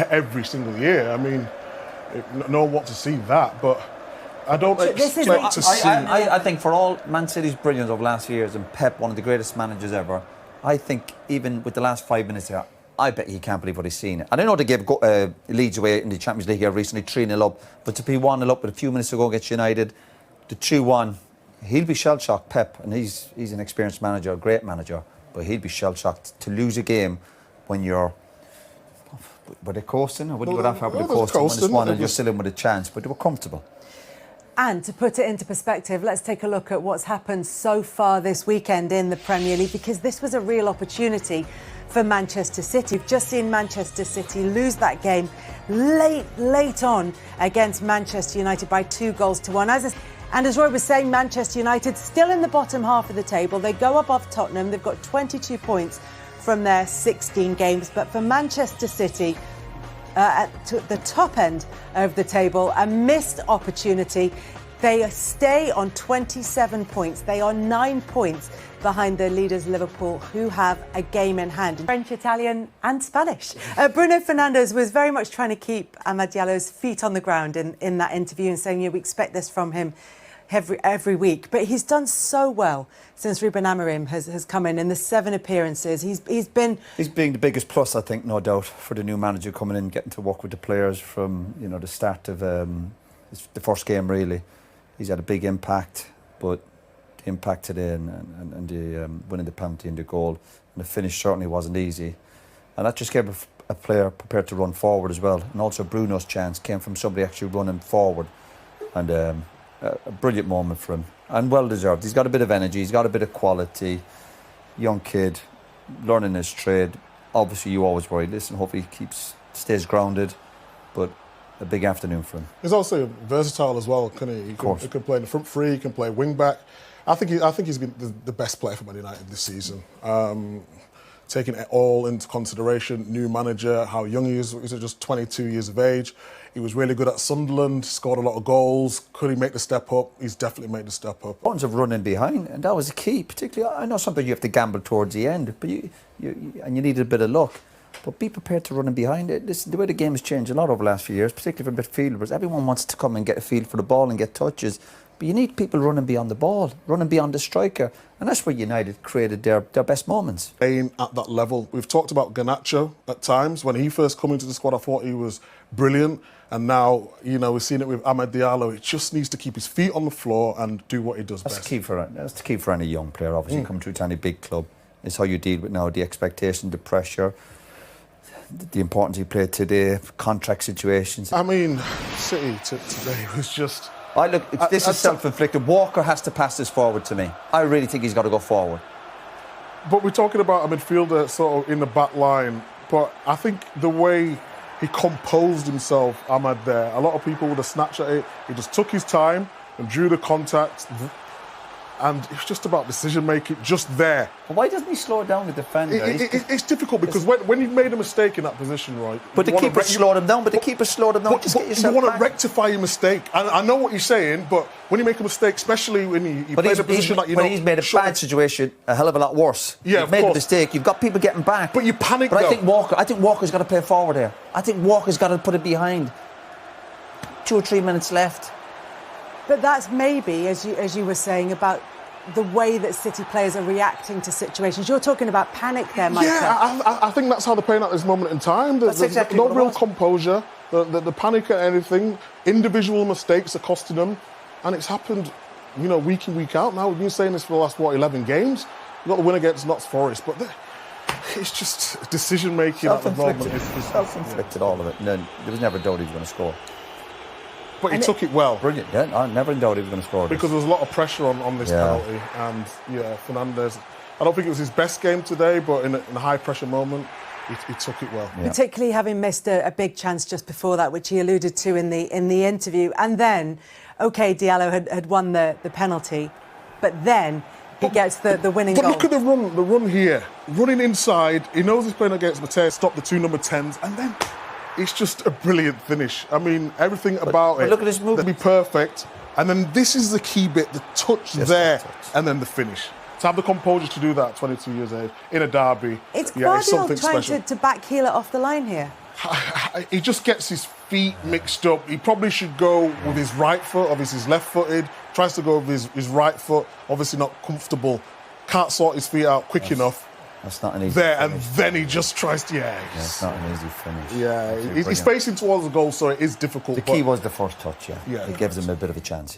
every single year. I mean, no one wants to see that, but I don't expect to see... I think for all Man City's brilliance over the last few years, and Pep, one of the greatest managers ever, I think even with the last 5 minutes here, I bet he can't believe what he's seen. And I know they gave Leeds away in the Champions League here recently, 3-0 up, but to be 1-0 up with a few minutes ago against United, the 2-1, he'll be shell-shocked, Pep, and he's an experienced manager, a great manager, but he'll be shell-shocked to lose a game when you're... Were they coasting? I wouldn't go that far, but they're coasting. When it's one and you're still in with a chance, but they were comfortable. And to put it into perspective, let's take a look at what's happened so far this weekend in the Premier League, because this was a real opportunity for Manchester City. We've just seen Manchester City lose that game late on against Manchester United by 2-1. And as Roy was saying, Manchester United still in the bottom half of the table. They go above Tottenham. They've got 22 points from their 16 games. But for Manchester City, at the top end of the table, a missed opportunity. They stay on 27 points. They are 9 points behind their leaders Liverpool, who have a game in hand. French, Italian and Spanish. Bruno Fernandes was very much trying to keep Amad Diallo's feet on the ground in that interview and saying, we expect this from him every week. But he's done so well since Ruben Amorim has come in the 7 appearances. He's being the biggest plus, I think, no doubt, for the new manager coming in, getting to work with the players from the start of the first game, really. He's had a big impact, but the impact today and the winning the penalty and the goal and the finish certainly wasn't easy. And that just gave a player prepared to run forward as well. And also Bruno's chance came from somebody actually running forward. And a brilliant moment for him. And well deserved. He's got a bit of energy, he's got a bit of quality. Young kid, learning his trade. Obviously you always worry, listen, hopefully he stays grounded. But a big afternoon for him. He's also versatile as well, can he? He can play in the front three, he can play wing back. I think he's been the best player for Man United this season. Taking it all into consideration, new manager, how young he is, he's just 22 years of age. He was really good at Sunderland, scored a lot of goals. Could he make the step up? He's definitely made the step up. Ones of running behind, and that was the key. Particularly, I know sometimes you have to gamble towards the end, but you needed a bit of luck. But be prepared to run in behind it. Listen, the way the game has changed a lot over the last few years, particularly for midfielders. Everyone wants to come and get a feel for the ball and get touches. But you need people running beyond the ball, running beyond the striker. And that's where United created their best moments. Playing at that level. We've talked about Garnacho at times. When he first came into the squad, I thought he was brilliant. And now, we've seen it with Amad Diallo. He just needs to keep his feet on the floor and do what he does best. That's the key for any young player, obviously, coming to any big club. It's how you deal with now the expectation, the pressure, the importance he played today, contract situations. I mean, City today was just... This is self-inflicted. Walker has to pass this forward to me. I really think he's got to go forward. But we're talking about a midfielder sort of in the back line. But I think the way he composed himself, Amad, there, a lot of people would have snatched at it. He just took his time and drew the contact. And it's just about decision-making, just there. But why doesn't he slow down the defender? It's difficult because when you've made a mistake in that position, right... But the keeper slowed him down, Just get yourself you want back. to rectify your mistake. I know what you're saying, but when you make a mistake, especially when you play the position like he's made a bad situation a hell of a lot worse. Yeah, You've made a mistake, you've got people getting back. But you panic, But I think Walker's got to play forward here. I think Walker's got to put it behind. 2 or 3 minutes left. But that's maybe, as you were saying, about the way that City players are reacting to situations. You're talking about panic there, Michael. Yeah, I think that's how they're playing at this moment in time. There's exactly no real composure. The panic at anything. Individual mistakes are costing them. And it's happened, week in, week out now. We've been saying this for the last, 11 games? We've got the win against Notts Forest. But it's just decision-making at the moment. Self-inflicted, all of it. And then there was never a doubt he was going to score. But he took it well. Brilliant, yeah. I never in doubt he was going to score. Because there was a lot of pressure on this penalty. And, Fernandes, I don't think it was his best game today, but in a high-pressure moment, he took it well. Yeah. Particularly having missed a big chance just before that, which he alluded to in the interview. And then, OK, Diallo had won the penalty, but then he gets the winning goal. But look at the run here. Running inside, he knows he's playing against Mateo, stop the 2 number 10s, and then... It's just a brilliant finish. I mean, everything about it. Look at his movement. Be perfect. And then this is the key bit, the touch there, and then the finish. To have the composure to do that at 22 years old, in a derby, it's Guardiola trying to backheel it off the line here. he just gets his feet mixed up. He probably should go with his right foot. Obviously, he's left-footed. Tries to go with his right foot. Obviously, not comfortable. Can't sort his feet out quick enough. That's not an easy there, finish. And then he just tries to, it's not an easy finish. Yeah, he's facing towards the goal, so it is difficult. The key was the first touch, Yeah. It gives him a bit of a chance,